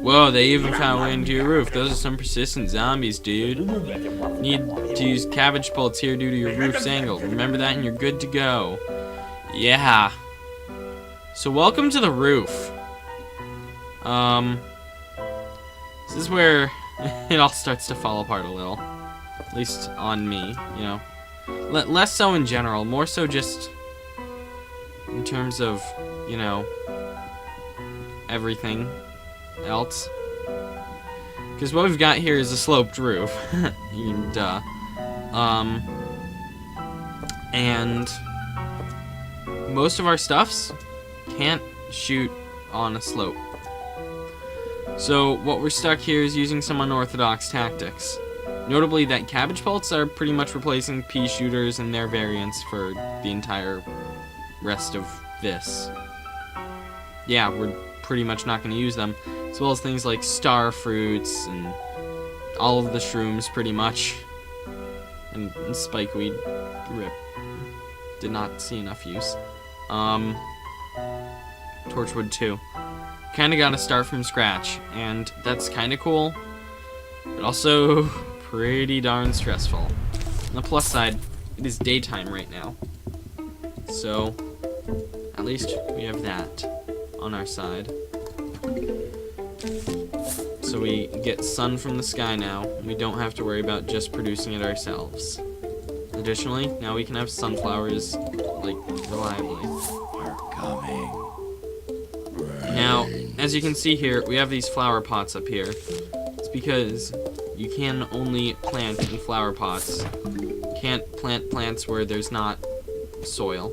Whoa, they even found a way into your roof. Those are some persistent zombies, dude. Need to use cabbage bolts here due to your roof's angle. Remember that and you're good to go. Yeah. So welcome to the roof. This is where it all starts to fall apart a little. At least on me, you know. Less so in general, more so just in terms of, you know, everything else. Because what we've got here is a sloped roof. Duh. And most of our stuffs can't shoot on a slope. So what we're stuck here is using some unorthodox tactics. Notably that cabbage bolts are pretty much replacing pea shooters and their variants for the entire rest of this. Yeah, we're pretty much not going to use them, as well as things like star fruits and all of the shrooms pretty much. And spikeweed, rip. Did not see enough use. Torchwood too. Kinda gotta start from scratch, and that's kinda cool, but also pretty darn stressful. On the plus side, it is daytime right now, so at least we have that on our side. So we get sun from the sky now, and we don't have to worry about just producing it ourselves. Additionally, now we can have sunflowers, like, reliably. We're coming. Now, as you can see here, we have these flower pots up here. It's because you can only plant in flower pots. You can't plant plants where there's not soil.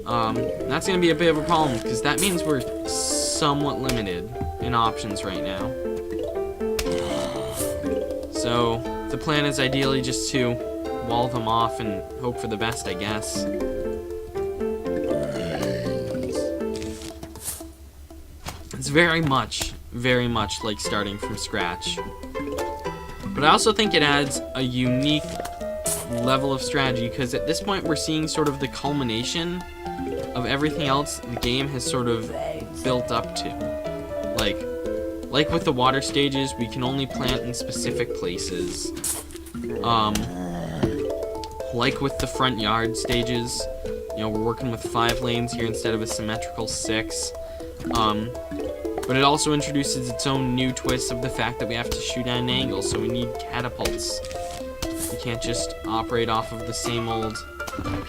That's going to be a bit of a problem, because that means we're somewhat limited in options right now. So, the plan is ideally just to wall them off and hope for the best, I guess. It's very much like starting from scratch. But I also think it adds a unique level of strategy, because at this point we're seeing sort of the culmination of everything else the game has sort of built up to. Like with the water stages, we can only plant in specific places. Like with the front yard stages, you know, we're working with 5 lanes here instead of a symmetrical 6. But it also introduces its own new twist of the fact that we have to shoot at an angle, so we need catapults. We can't just operate off of the same old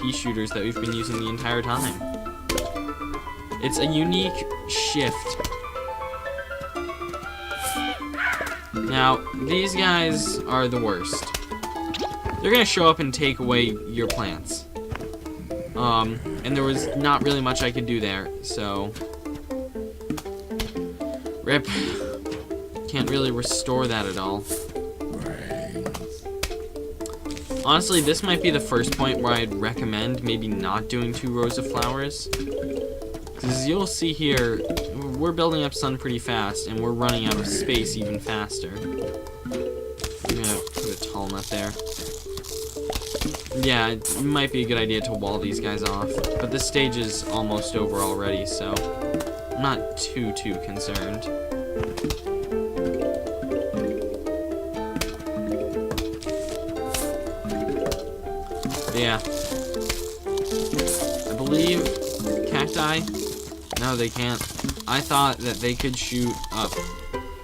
pea shooters that we've been using the entire time. It's a unique shift. Now, these guys are the worst. They're gonna show up and take away your plants. And there was not really much I could do there, so... Rip. Can't really restore that at all. Honestly, this might be the first point where I'd recommend maybe not doing 2 rows of flowers. Because as you'll see here, we're building up sun pretty fast, and we're running out of space even faster. I'm gonna put a tall nut there. Yeah, it might be a good idea to wall these guys off, but this stage is almost over already, so I'm not too concerned. But yeah, I believe cacti. No, they can't. I thought that they could shoot up.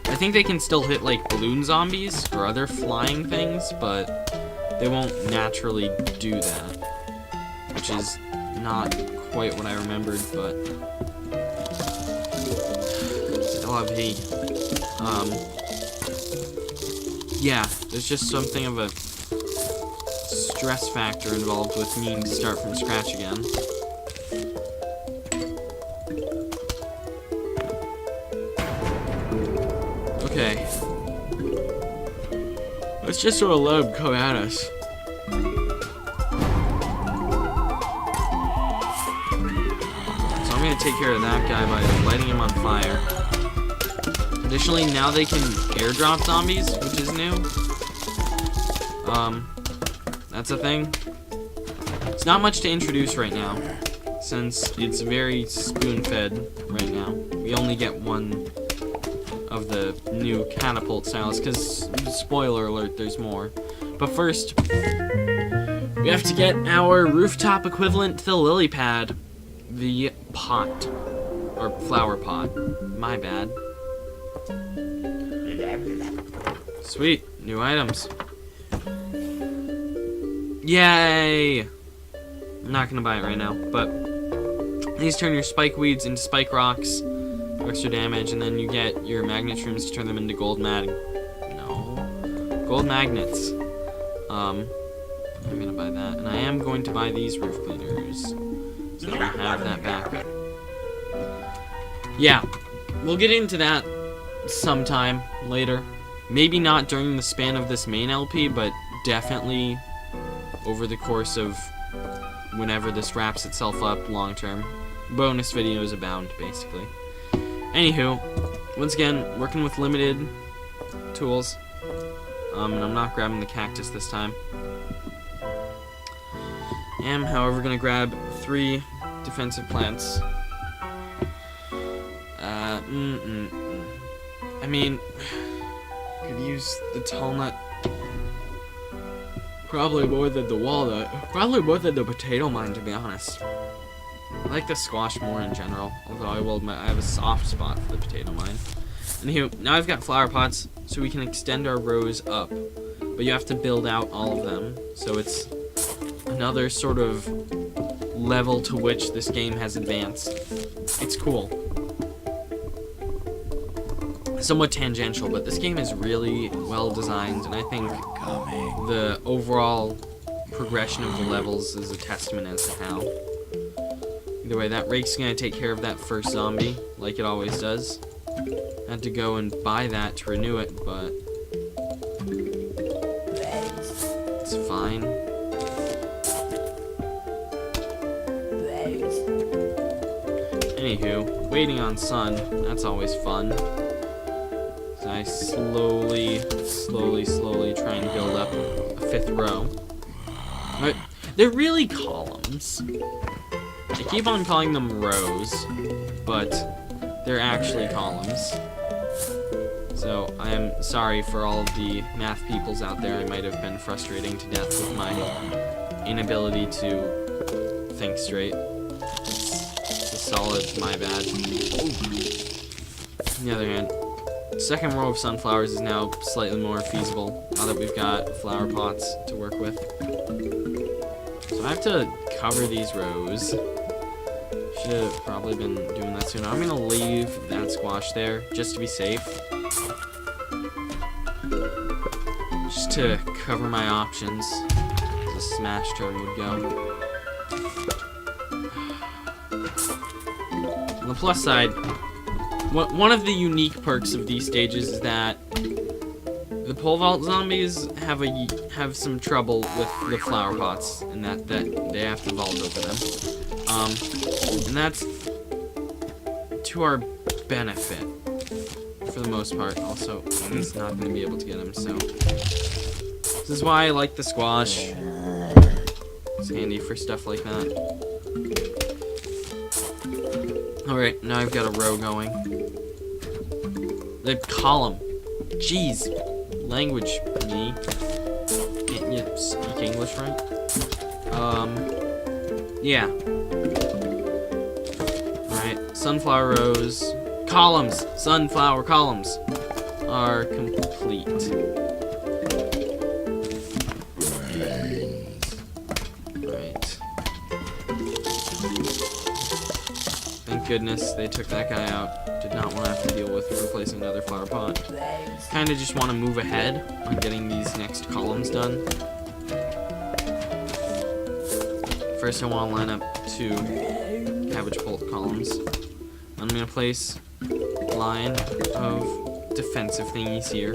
I think they can still hit like balloon zombies or other flying things, but they won't naturally do that, which is not quite what I remembered, but still have heat. Yeah, there's just something of a stress factor involved with needing to start from scratch again. Okay. Let's just sort of let him come at us. So I'm going to take care of that guy by lighting him on fire. Additionally, now they can airdrop zombies, which is new. That's a thing. It's not much to introduce right now, since it's very spoon-fed right now. We only get one of the new catapult styles, because, spoiler alert, there's more. But first, we have to get our rooftop equivalent to the lily pad. The pot. Or flower pot. My bad. Sweet. New items. Yay! I'm not gonna buy it right now, but these turn your spike weeds into spike rocks. Extra damage, and then you get your magnet shrooms to turn them into gold gold magnets. I'm gonna buy that, and I am going to buy these roof cleaners so that we have that backup. Yeah, we'll get into that sometime later. Maybe not during the span of this main LP, but definitely over the course of whenever this wraps itself up long term. Bonus videos abound, basically. Anywho, once again, working with limited tools. And I'm not grabbing the cactus this time. I am, however, gonna grab 3 defensive plants. I mean, could use the tall nut. Probably more than the walnut. Probably more than the potato mine, to be honest. I like the squash more in general, although I have a soft spot for the potato mine. Anywho, now I've got flower pots, so we can extend our rows up. But you have to build out all of them, so it's another sort of level to which this game has advanced. It's cool. Somewhat tangential, but this game is really well designed, and I think the overall progression of the levels is a testament as to how. Either way, that rake's gonna take care of that first zombie, like it always does. Had to go and buy that to renew it, but it's fine. Anywho, waiting on sun, that's always fun. So I slowly try and build up a 5th row. But they're really columns. I keep on calling them rows, but they're actually columns. So I am sorry for all of the math peoples out there. I might have been frustrating to death with my inability to think straight. It's a solid my bad. On the other hand, second row of sunflowers is now slightly more feasible now that we've got flower pots to work with. So I have to cover these rows. Should have probably been doing that sooner. I'm gonna leave that squash there just to be safe. Just to cover my options, as a smash turn would go. On the plus side, one of the unique perks of these stages is that the pole vault zombies have some trouble with the flower pots, and that they have to vault over them. And that's to our benefit for the most part. Also, he's not going to be able to get him, so this is why I like the squash. It's handy for stuff like that. Alright, now I've got a row going. The column. Jeez. Language, me. Can't you speak English right? Yeah. Alright, sunflower rows. Columns! Sunflower columns are complete. Alright. Thank goodness they took that guy out. Did not want to have to deal with replacing another flower pot. Kind of just want to move ahead on getting these next columns done. First I want to line up 2 cabbage pult columns. I'm going to place a line of defensive thingies here.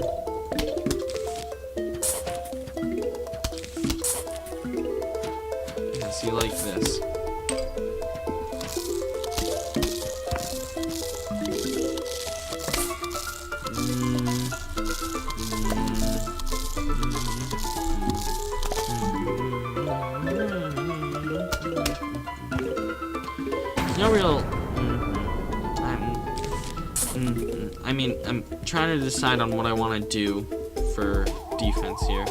Yeah, see, like this. No real. I mean, I'm trying to decide on what I want to do for defense here.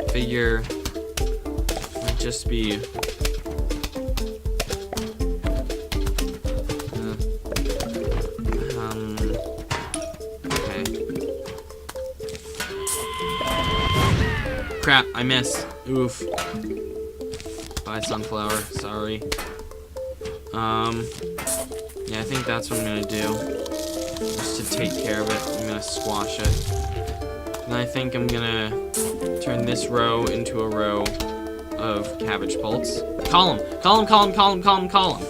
Figure might just be okay. Crap, I missed. Oof. Bye, sunflower. Sorry. Yeah, I think that's what I'm gonna do. Just to take care of it, I'm gonna squash it. And I think I'm gonna turn this row into a row of cabbage pults. Column! Column, column, column, column, column!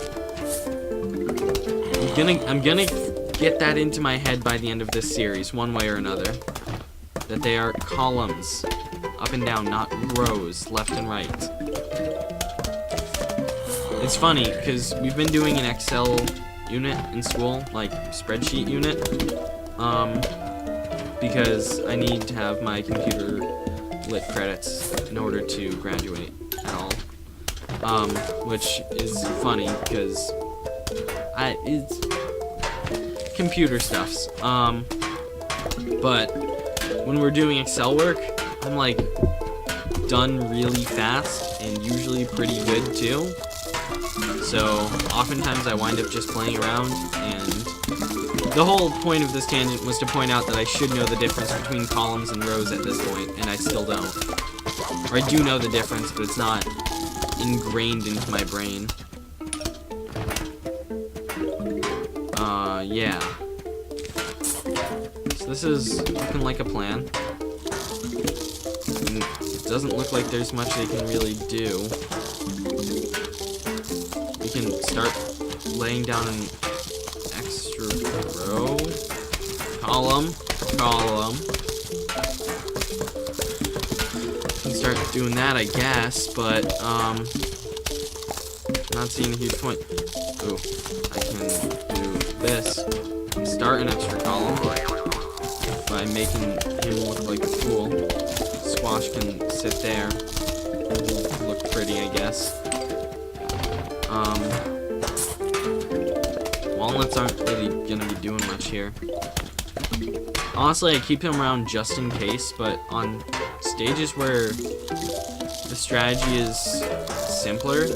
I'm gonna get that into my head by the end of this series, one way or another. That they are columns. Up and down, not rows, left and right. It's funny, because we've been doing an Excel unit in school, like spreadsheet unit, because I need to have my computer lit credits in order to graduate at all. Which is funny, because it's computer stuffs. But when we're doing Excel work, I'm like done really fast and usually pretty good too. So oftentimes I wind up just playing around, and the whole point of this tangent was to point out that I should know the difference between columns and rows at this point, and I still don't. Or I do know the difference, but it's not ingrained into my brain. Yeah. So this is looking like a plan. And it doesn't look like there's much they can really do. We can start laying down an extra row. Column. Column. Can start doing that, I guess, but, not seeing a huge point. Ooh, I can do this. Start an extra column by making him look like a fool. Squash can sit there. Look pretty, I guess. Walnuts aren't really gonna be doing much here. Honestly, I keep him around just in case, but on stages where the strategy is simpler,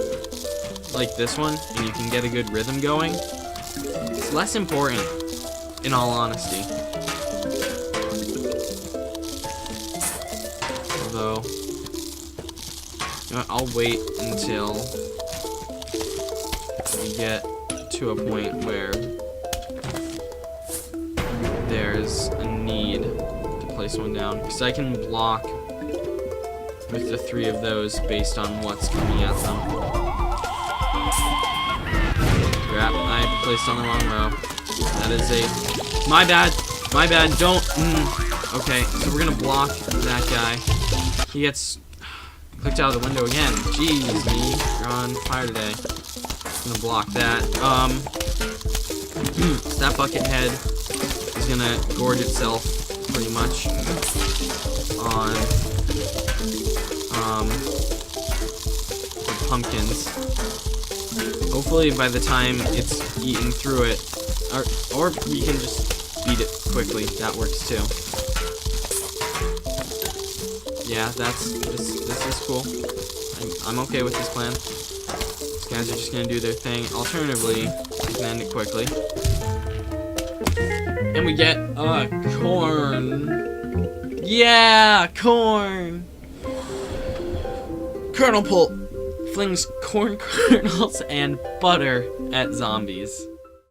like this one, and you can get a good rhythm going, it's less important, in all honesty. Although, you know what, I'll wait until we get to a point where there's a need to place one down, because I can block with the 3 of those based on what's coming at them. Crap, I placed on the wrong row. That is a... My bad! My bad, don't... Okay, so we're gonna block that guy. He gets clicked out of the window again. Jeez, me. You're on fire today. I'm gonna block that. That bucket head is gonna gorge itself pretty much on the pumpkins. Hopefully by the time it's eaten through it, or we can just beat it quickly. That works too. Yeah, this is cool. I'm okay with this plan. These guys are just gonna do their thing. Alternatively, we can end it quickly. And we get corn. Yeah, corn. Colonel Pult flings corn kernels and butter at zombies.